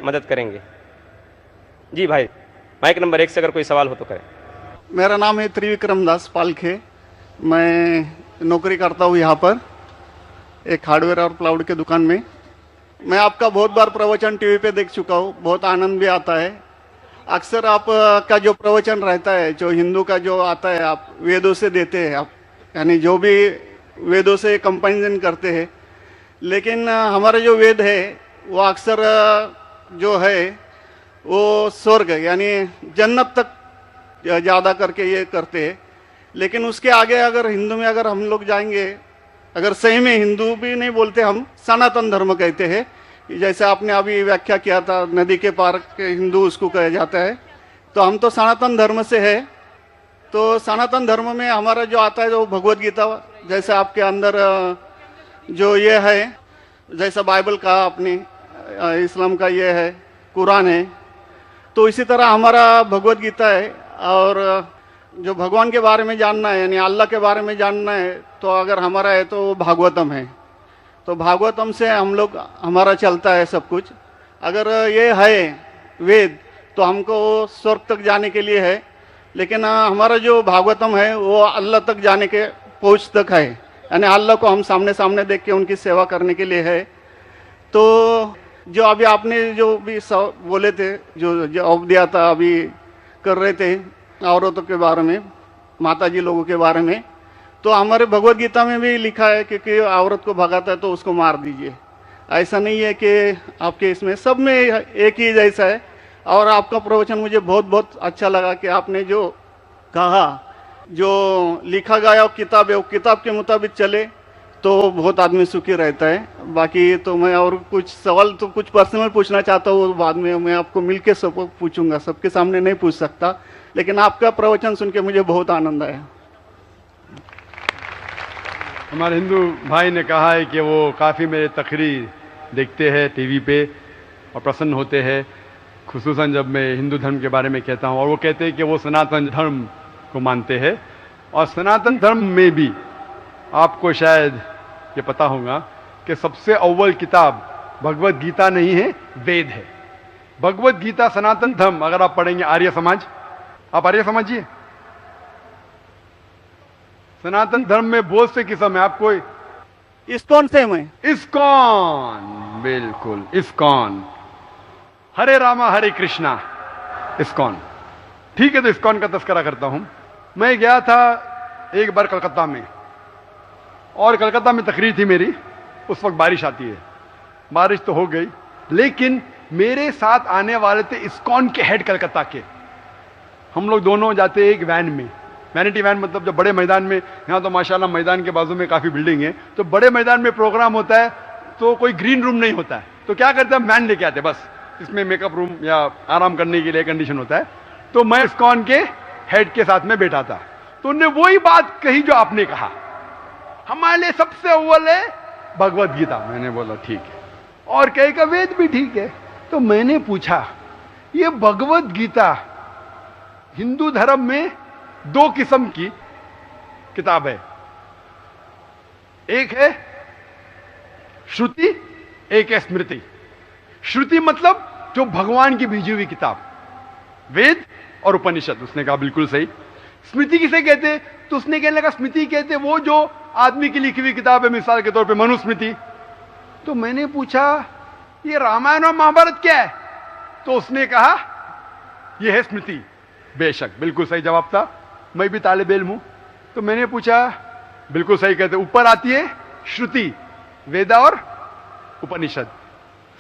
मदद करेंगे। जी भाई, माइक नंबर 1 से अगर कोई सवाल हो तो करें। मेरा नाम है त्रिविक्रम दास पालखे। मैं नौकरी करता हूँ यहाँ पर एक हार्डवेयर और प्लाउड के दुकान में। मैं आपका बहुत बार प्रवचन टीवी पे देख चुका हूँ, बहुत आनंद भी आता है। अक्सर आप का जो प्रवचन रहता है, जो हिंदू का जो आता है, आप वेदों से देते हैं, आप यानी जो भी वेदों से कंपेरिजन करते हैं। लेकिन हमारा जो वेद है वो अक्सर जो है वो स्वर्ग यानी जन्नत तक ज़्यादा करके ये करते हैं। लेकिन उसके आगे अगर हिंदू में अगर हम लोग जाएंगे, अगर सही में हिंदू भी नहीं बोलते, हम सनातन धर्म कहते हैं। जैसे आपने अभी व्याख्या किया था, नदी के पार के हिंदू उसको कहा जाता है। तो हम तो सनातन धर्म से है। तो सनातन धर्म में हमारा जो आता है, जो भगवत गीता, जैसे आपके अंदर जो ये है, जैसा बाइबल का आपने, इस्लाम का ये है, कुरान है, तो इसी तरह हमारा भगवत गीता है। और जो भगवान के बारे में जानना है, यानी अल्लाह के बारे में जानना है, तो अगर हमारा है तो भागवतम है। तो भागवतम से हम लोग हमारा चलता है सब कुछ। अगर ये है वेद, तो हमको स्वर्ग तक जाने के लिए है। लेकिन हमारा जो भागवतम है वो अल्लाह तक जाने के पहुँच तक है, यानी अल्लाह को हम सामने सामने देख के उनकी सेवा करने के लिए है। तो जो अभी आपने जो भी बोले थे, जो जवाब दिया था, अभी कर रहे थे औरतों के बारे में, माताजी लोगों के बारे में, तो हमारे भगवत गीता में भी लिखा है कि औरत को भगाता है तो उसको मार दीजिए। ऐसा नहीं है कि आपके इसमें सब में एक ही जैसा है। और आपका प्रवचन मुझे बहुत बहुत अच्छा लगा कि आपने जो कहा, जो लिखा गया किताब है, वो किताब के मुताबिक चले तो बहुत आदमी सुखी रहता है। बाकी तो मैं और कुछ सवाल तो कुछ पर्सनल पूछना चाहता हूँ, बाद में मैं आपको मिलके सब पूछूंगा, सबके सामने नहीं पूछ सकता। लेकिन आपका प्रवचन सुन के मुझे बहुत आनंद आया। हमारे हिंदू भाई ने कहा है कि वो काफ़ी मेरे तकरीर देखते हैं टीवी पे और प्रसन्न होते हैं, खुसूसन जब मैं हिंदू धर्म के बारे में कहता हूँ। और वो कहते हैं कि वो सनातन धर्म को मानते हैं। और सनातन धर्म में भी आपको शायद ये पता होगा कि सबसे अव्वल किताब भगवत गीता नहीं है, वेद है। भगवत गीता सनातन धर्म, अगर आप पढ़ेंगे आर्य समाज, आप आर्य समझिए, सनातन धर्म में बहुत से किस्म है। आपको इस्कॉन से मैं, इस्कॉन, बिल्कुल इस्कॉन, हरे रामा हरे कृष्णा, इस्कॉन, ठीक है। तो इस्कॉन का तस्करा करता हूं। मैं गया था एक बार कलकत्ता में, और कलकत्ता में तकरीर थी मेरी। उस वक्त बारिश आती है, बारिश तो हो गई, लेकिन मेरे साथ आने वाले थे इस्कॉन के हेड कलकत्ता के। हम लोग दोनों जाते एक वैन में, वैनिटी वैन, मतलब जो बड़े मैदान में, यहाँ तो माशाल्लाह मैदान के बाजू में काफ़ी बिल्डिंग है, तो बड़े मैदान में प्रोग्राम होता है तो कोई ग्रीन रूम नहीं होता है, तो क्या करते हैं, वैन लेके आते, बस इसमें मेकअप रूम या आराम करने के लिए कंडीशन होता है। तो मैं इस्कॉन के हेड के साथ में बैठा था, तो उन्होंने वही बात कही जो आपने कहा, हमारे लिए सबसे अव्वल है भगवत गीता। मैंने बोला ठीक है, और कहे का वेद भी ठीक है। तो मैंने पूछा, ये भगवत गीता हिंदू धर्म में दो किस्म की किताब है, एक है श्रुति, एक है स्मृति। श्रुति मतलब जो भगवान की भेजी हुई किताब, वेद और उपनिषद। उसने कहा बिल्कुल सही। स्मृति किसे कहते, तो उसने कहने लगा स्मृति कहते वो जो आदमी की लिखी हुई किताब है, मिसाल के तौर पे मनुस्मृति। तो मैंने पूछा ये रामायण और महाभारत क्या है, तो उसने कहा यह है स्मृति। बेशक बिल्कुल सही जवाब था, मैं भी तालिब इल्म हूं। तो मैंने पूछा, बिल्कुल सही कहते, ऊपर आती है श्रुति, वेदा और उपनिषद।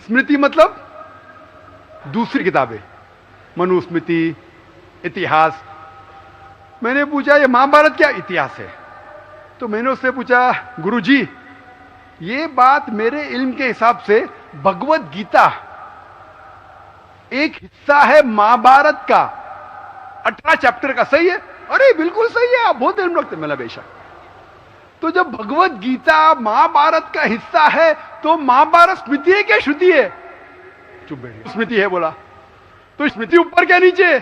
स्मृति मतलब दूसरी किताबें, मनुस्मृति, इतिहास। मैंने पूछा ये महाभारत क्या इतिहास है, तो मैंने उससे पूछा गुरुजी ये बात मेरे इल्म के हिसाब से भगवत गीता एक हिस्सा है महाभारत का, 18 चैप्टर का, सही है? अरे बिल्कुल सही है, आप बहुत इल्म रखते। मैं बेशक। तो जब भगवत गीता महाभारत का हिस्सा है तो महाभारत स्मृति है क्या श्रुति है? चुप बैठ, स्मृति है बोला। तो स्मृति ऊपर क्या नीचे?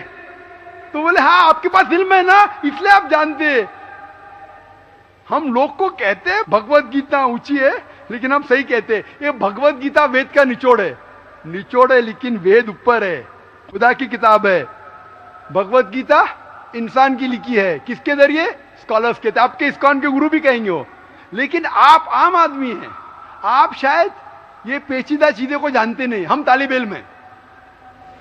तो बोले हाँ आपके पास इल्म है ना, इसलिए आप जानते। हम लोग को कहते हैं भगवत गीता ऊंची है, लेकिन हम सही कहते हैं ये भगवत गीता वेद का निचोड़ है। निचोड़ है लेकिन वेद ऊपर है, खुदा की किताब है। भगवत गीता इंसान की लिखी है, किसके जरिए? स्कॉलर्स के। आपके इस्कॉन के गुरु भी कहेंगे वो, लेकिन आप आम आदमी हैं, आप शायद ये पेचीदा चीजें को जानते नहीं। हम तालिब इल्म हैं,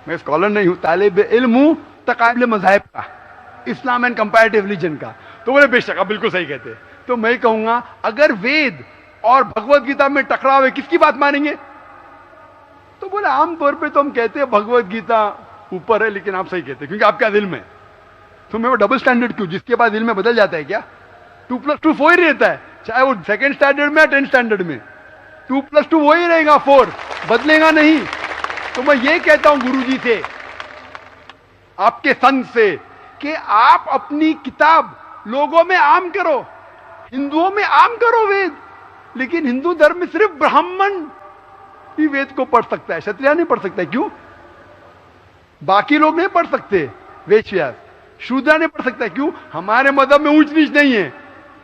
मैं स्कॉलर नहीं हूं, तालिब इल्म हूं तकाबले मज़ाहिब का, इस्लाम एंड कंपैरेटिव रिलीजन का। तो बोले बेशक आप बिल्कुल सही कहते हैं। तो मैं कहूंगा अगर वेद और भगवत गीता में टकराव है, किसकी बात मानेंगे? तो बोले आमतौर पे तो हम कहते हैं भगवत गीता ऊपर है, लेकिन आप सही कहते हैं क्योंकि आपका दिल में। तो मैं वो डबल स्टैंडर्ड क्यों? जिसके बाद दिल में बदल जाता है क्या? 2+2 4 ही रहता है, चाहे वो सेकंड स्टैंडर्ड में या 10th स्टैंडर्ड में 2+2 वही रहेगा, 4 बदलेगा नहीं। तो मैं ये कहता हूं गुरुजी से, आपके संत से, कि आप अपनी किताब लोगों में आम करो, हिंदुओं में आम करो वेद। लेकिन हिंदू धर्म में सिर्फ ब्राह्मण ही वेद को पढ़ सकता है, क्षत्रिय नहीं पढ़ सकता है। क्यों? बाकी लोग नहीं पढ़ सकते, वेद व्यास शूद्र नहीं पढ़ सकता। क्यों? हमारे मजहब में ऊंच नीच नहीं है,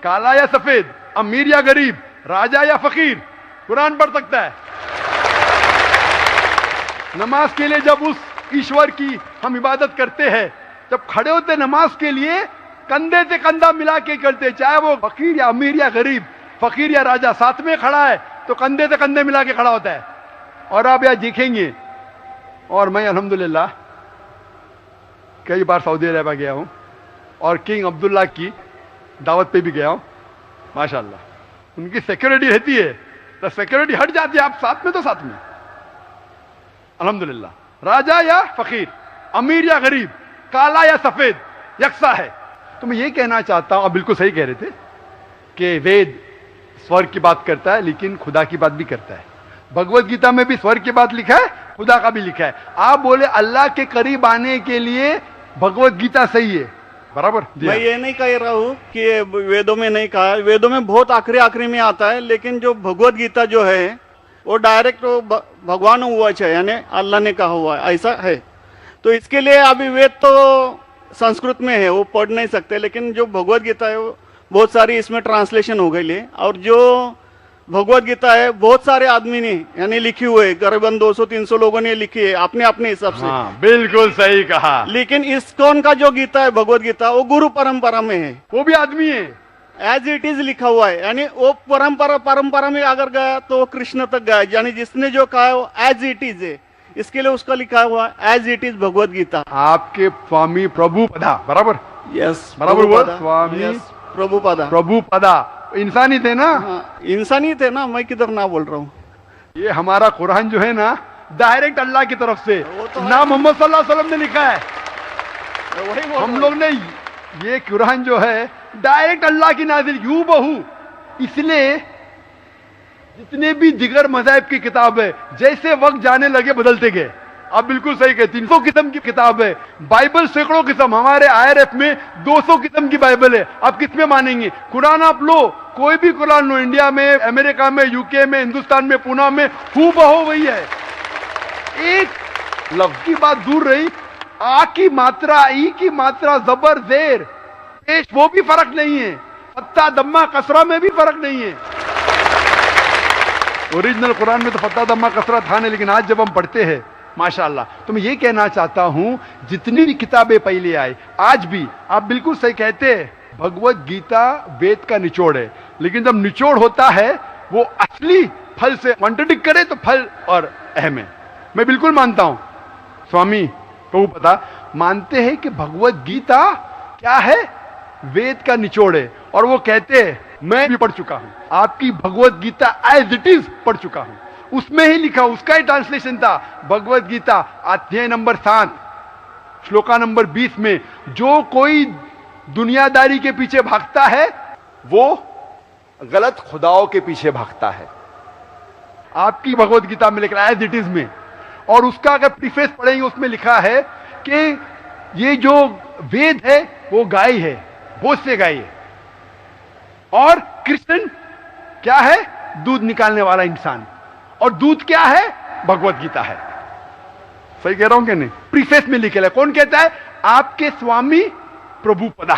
काला या सफेद, अमीर या गरीब, राजा या फकीर कुरान पढ़ सकता है। नमाज के लिए जब उस ईश्वर की हम इबादत करते हैं, जब खड़े होते नमाज के लिए कंधे से कंधा मिला के करते, चाहे वो फकीर या अमीर या गरीब, फकीर या राजा साथ में खड़ा है तो कंधे से कंधे मिला के खड़ा होता है। और आप यहां देखेंगे, और मैं अल्हम्दुलिल्लाह कई बार सऊदी अरब गया हूं और किंग अब्दुल्ला की दावत पे भी गया हूं, माशाल्लाह उनकी सिक्योरिटी रहती है, तो सिक्योरिटी हट जाती है, आप साथ में तो साथ में अल्हम्दुलिल्लाह। राजा या फकीर, अमीर या गरीब, काला या सफेद, यकसा है। तो मैं ये कहना चाहता हूं, आप बिल्कुल सही कह रहे थे कि वेद स्वर्ग की बात करता है लेकिन खुदा की बात भी करता है। भगवत गीता में भी स्वर्ग की बात लिखा है, खुदा का भी लिखा है। आप बोले अल्लाह के करीब आने के लिए भगवत गीता सही है, बराबर। मैं ये नहीं कह रहा हूँ कि वेदों में नहीं कहा, वेदों में बहुत आखिरी आखिरी में आता है, लेकिन जो भगवत गीता जो है वो डायरेक्ट भगवान हुआ है, यानी अल्लाह ने कहा हुआ है, ऐसा है। तो इसके लिए अभी वेद तो संस्कृत में है, वो पढ़ नहीं सकते, लेकिन जो भगवत गीता है वो बहुत सारी इसमें ट्रांसलेशन हो गई है। और जो भगवत गीता है बहुत सारे आदमी ने यानी लिखी हुई है, करीबन 200-300 लोगों ने लिखी है अपने अपने हिसाब से। हाँ, बिल्कुल सही कहा। लेकिन इस्कॉन का जो गीता है भगवत गीता, वो गुरु परंपरा में है, वो भी आदमी है, एज इट इज लिखा हुआ है। यानी वो परंपरा में अगर गया तो वो कृष्ण तक गया, यानी जिसने जो कहा है वो एज इट इज है, इसके लिए उसका लिखा हुआ as it is Bhagavad Gita. आपके स्वामी प्रभुपदा, बराबर, यस बराबर हुआ, स्वामी प्रभुपदा। प्रभुपदा इंसानी थे ना? हाँ, इंसानी थे ना, मैं किधर ना बोल रहा हूँ। ये हमारा कुरान जो है ना, डायरेक्ट अल्लाह की तरफ से तो ना मोहम्मद सल्लल्लाहु अलैहि वसल्लम ने लिखा है। वही हम लोग ने ये कुरान जो है डायरेक्ट अल्लाह की नाजिल यूं बहू। इसलिए जितने भी दिगर मज़ाहिब की किताब है, जैसे वक्त जाने लगे बदलते गए। आप बिल्कुल सही कहते, 300 किस्म की किताब है, बाइबल सैकड़ों किस्म, हमारे IRF में 200 किस्म की बाइबल है। आप किस में मानेंगे? कुरान आप लो, कोई भी कुरान लो, इंडिया में, अमेरिका में, यूके में, हिंदुस्तान में, पूना में, हूबहू वही है। एक लफ्ज की बात दूर रही, आ की मात्रा, ई की मात्रा, जबर जेर पेश, वो भी फर्क नहीं है, फत्ता दम्मा कसरा में भी फर्क नहीं है। ओरिजिनल कुरान में तो फत्ता दम्मा कसरा था नहीं, लेकिन आज जब हम पढ़ते हैं माशाअल्लाह। तो मैं ये कहना चाहता हूं, जितनी भी किताबें पहले आई, आज भी आप बिल्कुल सही कहते हैं, भगवत गीता वेद का निचोड़ है। लेकिन जब निचोड़ होता है वो असली फल से कॉन्ट्रडिक्ट करे तो फल और अहम है। मैं बिल्कुल मानता हूं, स्वामी प्रभुपदा मानते हैं कि भगवत गीता क्या है? वेद का निचोड़ है। और वो कहते हैं, मैं भी पढ़ चुका हूं, आपकी Bhagavad Gita as it is पढ़ चुका हूं, उसमें ही लिखा, उसका ही ट्रांसलेशन था। भगवत गीता अध्याय नंबर 7 श्लोका नंबर 20 में, जो कोई दुनियादारी के पीछे भागता है वो गलत खुदाओं के पीछे भागता है। आपकी भगवत गीता में लिखा एज इट इज में, और उसका अगर प्रीफेस पढ़ेंगे उसमें लिखा है कि ये जो वेद है वो गाय है, बहुत से गाय है, और कृष्ण क्या है? दूध निकालने वाला इंसान। और दूध क्या है? भगवत गीता है। सही कह रहा हूं कि नहीं? प्रीफेस में लिखे है। कौन कहता है? आपके स्वामी प्रभुपदा।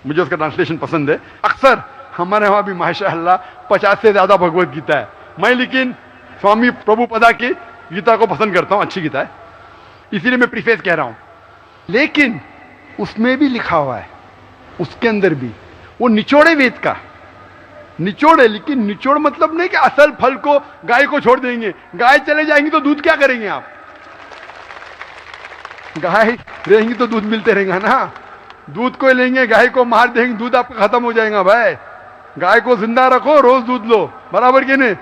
मुझे उसका ट्रांसलेशन पसंद है। अक्सर हमारे वहां भी माशाअल्लाह 50 से ज्यादा भगवत गीता है। मैं लेकिन स्वामी प्रभुपदा की गीता को पसंद करता हूं, अच्छी गीता है, इसीलिए मैं प्रीफेस कह रहा हूं। लेकिन उसमें भी लिखा हुआ है, उसके अंदर भी वो निचोड़े वेद का निचोड़ है। लेकिन निचोड़ मतलब नहीं कि असल फल को गाय को छोड़ देंगे, गाय चले जाएंगी तो दूध क्या करेंगे आप? गाय रहेंगी तो दूध मिलते रहेगा ना, दूध को लेंगे गाय को मार देंगे, दूध आपका खत्म हो जाएगा। भाई गाय को जिंदा रखो, रोज दूध लो, बराबर के नहीं,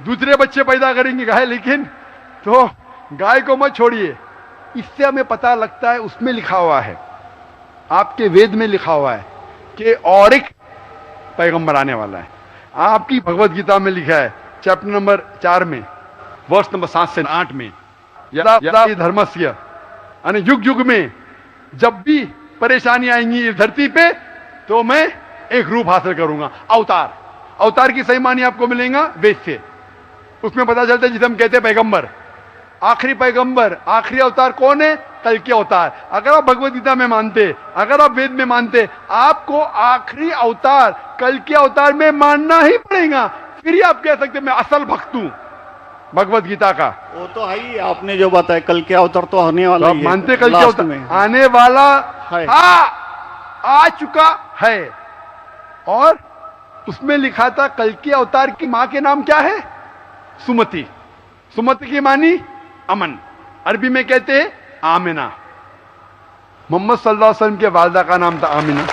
दूसरे बच्चे पैदा करेंगे गाय, लेकिन तो गाय को मत छोड़िए। इससे हमें पता लगता है, उसमें लिखा हुआ है, आपके वेद में लिखा हुआ है कि और एक पैगंबर आने वाला है। आपकी भगवत गीता में लिखा है चैप्टर नंबर 4 में वर्ष नंबर 7 से 8 में, यदा धर्मस्य, यानी युग युग में जब भी परेशानी आएंगी इस धरती पे तो मैं एक रूप हासिल करूंगा, अवतार। अवतार की सही मानी आपको मिलेगा वेद से, उसमें पता चलता है जिसे हम कहते हैं पैगंबर, आखिरी पैगंबर, आखिरी अवतार कौन है? कल के अवतार। अगर आप भगवत गीता में मानते, अगर आप वेद में मानते, आपको आखिरी अवतार कल के अवतार में मानना ही पड़ेगा, फिर ही आप कह सकते मैं असल भक्त हूं भगवत गीता का। वो तो है ही, आपने जो बताया कल के अवतार तो आने वाला तो ही आप है, मानते कल के लास्ट अवतार में आने वाला है। आ चुका है। और उसमें लिखा था कल के अवतार की मां के नाम क्या है? सुमति। सुमति की मानी अमन, अरबी में कहते हैं आमिना। मोहम्मद सल्लल्लाहु अलैहि वसल्लम के वालदा का नाम था आमिना।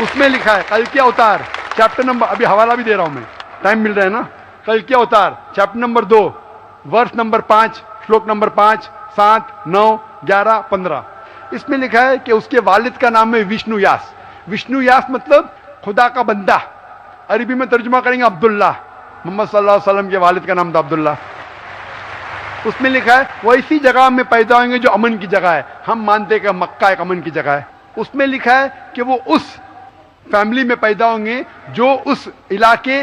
उसमें लिखा है कल के अवतार, चैप्टर नंबर, अभी हवाला भी दे रहा हूं मैं, टाइम मिल रहा है ना, कल के अवतार चैप्टर नंबर 2 वर्ष नंबर 5 श्लोक नंबर 5, 7, 9, 11, 15। इसमें लिखा है कि उसके वालिद का नाम है विष्णु यास। विष्णु यास मतलब खुदा का बंदा, अरबी में तर्जुमा करेंगे अब्दुल्ला। मोहम्मद सल्लल्लाहु अलैहि वसल्लम के वालिद का नाम था अब्दुल्ला। उसमें लिखा है वो इसी जगह में पैदा होंगे जो अमन की जगह है। हम मानते हैं कि मक्का एक अमन की जगह है। उसमें लिखा है कि वो उस फैमिली में पैदा होंगे जो उस इलाके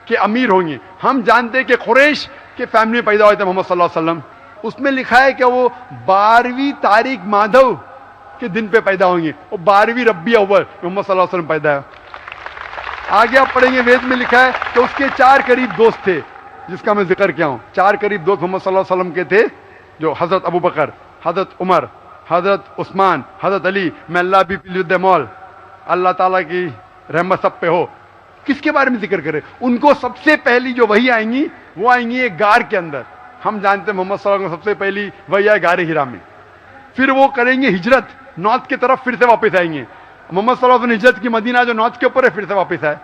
के अमीर होंगे। हम जानते हैं कि कुरैश के फैमिली में पैदा हुए थे मोहम्मद सल्लल्लाहु अलैहि वसल्लम। उसमें लिखा है कि वो 12वीं तारीख माधव के दिन पे पैदा होंगे, वो 12वीं रब्बी अव्वल मोहम्मद सल्लल्लाहु अलैहि वसल्लम पैदा है। आगे आप पढ़ेंगे वेद में लिखा है कि उसके 4 करीब दोस्त थे, जिसका मैं जिक्र किया हूं। 4 करीब दोस्त मोहम्मद सल्लल्लाहु अलैहि वसल्लम के थे, जो हजरत अबू बकर, हजरत उमर, हजरत उस्मान, हजरत अली। मैं अल्लाह भी मौल, अल्लाह ताला की रहमत सब पे हो। किसके बारे में जिक्र करें? उनको सबसे पहली जो वही आएंगी वो आएंगी एक गार के अंदर। हम जानते हैं मोहम्मद सल्लल्लाहु अलैहि वसल्लम सबसे पहली वही आए गारे हिरा में। फिर वो करेंगे हिजरत, नॉर्थ की तरफ फिर से वापस आएंगे। मोहम्मद सल्लल्लाहु अलैहि वसल्लम हिजरत की मदीना जो नॉर्थ के ऊपर है, फिर से वापस आए।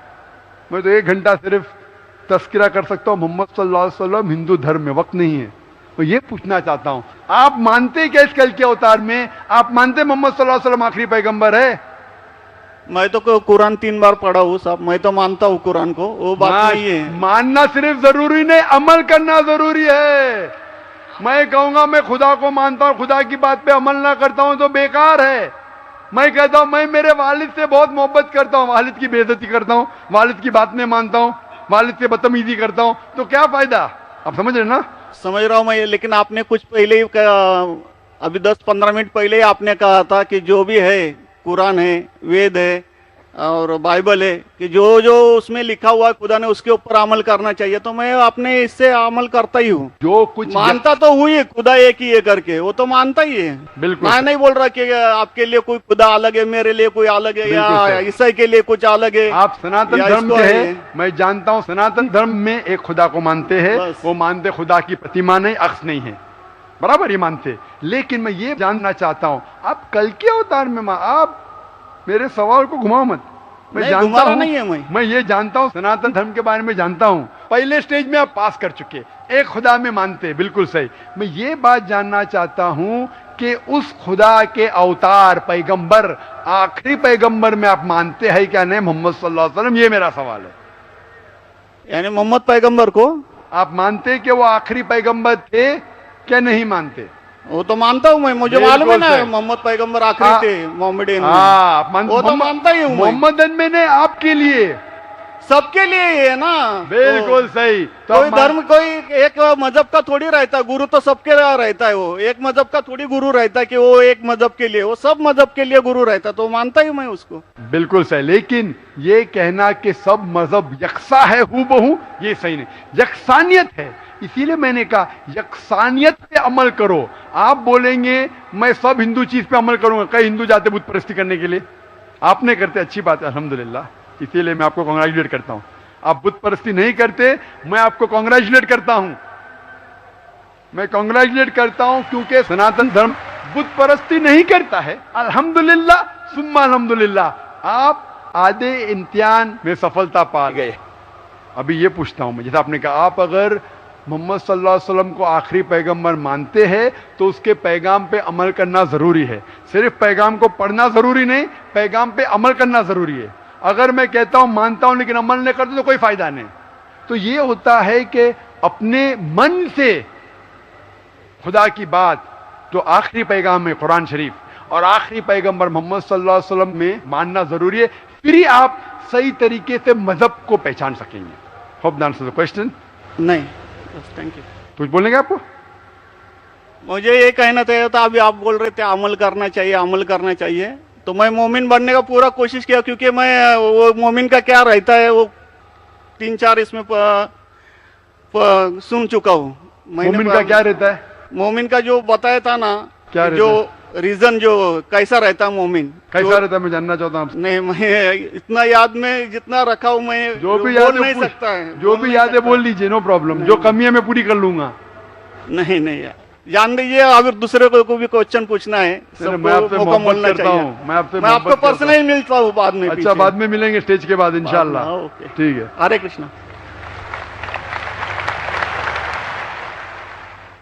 मैं तो 1 घंटा सिर्फ तस्करा कर सकता हूं मोहम्मद सल्लल्लाहु अलैहि वसल्लम हिंदू धर्म में, वक्त नहीं है। तो ये पूछना चाहता हूं, आप मानते क्या इस कल के अवतार में? आप मानते मोहम्मद सल्लल्लाहु अलैहि वसल्लम आखिरी पैगंबर है? मैं तो कुरान 3 बार पढ़ा हूँ साहब, मैं तो मानता हूँ कुरान को, वो बात नहीं है। मानना सिर्फ जरूरी नहीं, अमल करना जरूरी है। मैं कहूंगा मैं खुदा को मानता हूं, खुदा की बात पे अमल ना करता हूं तो बेकार है। मैं कहता हूं मैं मेरे वालिद से बहुत मोहब्बत करता हूं, वालिद की बेइज्जती करता हूं, वालिद की बात नहीं मानता हूं, वालिद से बदतमीजी करता हूं, तो क्या फायदा? आप समझ रहे ना? समझ रहा हूं मैं, लेकिन आपने कुछ पहले ही अभी 10-15 मिनट पहले ही आपने कहा था कि जो भी है, कुरान है, वेद है और बाइबल है, कि जो जो उसमें लिखा हुआ है खुदा ने उसके ऊपर अमल करना चाहिए। तो मैं अपने इससे अमल करता ही हूँ, जो कुछ मानता तो हुई है खुदा एक ही है करके, वो तो मानता ही है। बिल्कुल मैं नहीं बोल रहा कि आपके लिए कोई खुदा अलग है, मेरे लिए कोई अलग है, या ईसाई के लिए कुछ अलग है। आप सनातन धर्म के हैं, मैं जानता हूँ सनातन धर्म में एक खुदा को मानते हैं। वो मानते खुदा की प्रतिमा नहीं, अक्स नहीं है, बराबर ये मानते। लेकिन मैं ये जानना चाहता हूँ, आप कल के अवतार में आप मेरे सवाल को घुमाओ मत। मैं जानता हूं, नहीं है मैं ये जानता हूं, सनातन धर्म के बारे में जानता हूं। पहले स्टेज में आप पास कर चुके, एक खुदा में मानते, बिल्कुल सही। मैं ये बात जानना चाहता हूं कि उस खुदा के अवतार पैगंबर, आखिरी पैगंबर में आप मानते हैं क्या नहीं मोहम्मद सल्लल्लाहु अलैहि वसल्लम? ये मेरा सवाल है। यानी मोहम्मद पैगंबर को आप मानते कि वो आखिरी पैगंबर थे क्या नहीं मानते? वो तो मानता हूँ मैं, मुझे मालूम है ना मोहम्मद पैगंबर आखिरी थे मोहम्मदन में। वो तो मानता ही हूँ। मोहम्मदन में ने आपके लिए, सबके लिए है ना। बिल्कुल सही। तो कोई धर्म, कोई एक मजहब का थोड़ी रहता, गुरु तो सबके रहता है। वो एक मजहब का थोड़ी गुरु रहता है कि वो एक मजहब के लिए, वो सब मजहब के लिए गुरु रहता, तो मानता ही मैं उसको। बिल्कुल सही। लेकिन ये कहना कि सब मजहब यकसा है हूबहू, ये सही नहीं। यकसानियत है, इसीलिए मैंने कहा यकसानियत पे अमल करो। आप बोलेंगे मैं सब हिंदू चीज पे अमल करूंगा, कई हिंदू जाते बुत परस्ती करने के लिए, आप नहीं करते, अच्छी बात है अल्हम्दुलिल्लाह, इसीलिए मैं आपको कांग्रेचुलेट करता हूं। आप बुत परस्ती नहीं करते, मैं आपको कांग्रेचुलेट करता हूं, मैं कांग्रेचुलेट करता हूं, क्योंकि सनातन धर्म बुत परस्ती नहीं करता है। अल्हम्दुलिल्लाह सुम्मा अल्हम्दुलिल्लाह आप आधे इम्तिहान में सफलता पा गए। अभी ये पूछता हूं मैं, जैसे आपने कहा आप अगर मोहम्मद सल्लल्लाहु अलैहि वसल्लम को आखिरी पैगंबर मानते हैं तो उसके पैगाम पे अमल करना जरूरी है। सिर्फ पैगाम को पढ़ना जरूरी नहीं, पैगाम पे अमल करना जरूरी है। अगर मैं कहता हूं मानता हूं लेकिन अमल नहीं करता तो कोई फायदा नहीं। तो ये होता है कि अपने मन से खुदा की बात जो आखिरी पैगाम है कुरान शरीफ और आखिरी पैगंबर मोहम्मद सल्लल्लाहु अलैहि वसल्लम में मानना जरूरी है, फिर ही आप सही तरीके से मजहब को पहचान सकेंगे। Hope that answers the question. नहीं, थैंक यू। कुछ बोलेंगे आपको? मुझे ये कहना चाहिए था, अभी आप बोल रहे थे अमल करना चाहिए, अमल करना चाहिए, तो मैं मोमिन बनने का पूरा कोशिश किया, क्योंकि मैं वो मोमिन का क्या रहता है वो 3-4 इसमें सुन चुका हूँ। मोमिन का क्या रहता है? मोमिन का जो बताया था ना, क्या जो रीजन जो कैसा रहता है मोमिन, कैसा रहता है मैं जानना चाहता हूँ। नहीं, मैं इतना याद में जितना रखा हूँ मैं जो भी याद नहीं सकता है, जो भी याद है बोल लीजिए, नो प्रॉब्लम। जो कमी है मैं पूरी कर लूंगा। नहीं यार, जान लीजिए, अगर दूसरे को भी क्वेश्चन पूछना है, मैं आपसे मोहब्बत करता हूँ, मैं आपको पर्सनली मिलता हूँ बाद में। अच्छा, बाद में मिलेंगे स्टेज के बाद इंशाल्लाह। ठीक है, हरे कृष्णा।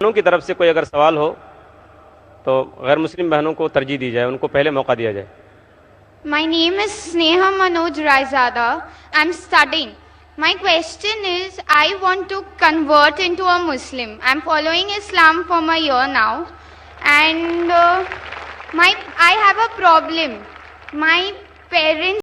बहनों की तरफ से कोई अगर सवाल हो तो गैर मुस्लिम बहनों को तरजीह दी जाए, उनको पहले मौका दिया जाए। My name is Sneha Manoj Raizada. I'm studying. My question is, I want to convert into a Muslim. I'm following Islam for a year now, and I have a problem. My parents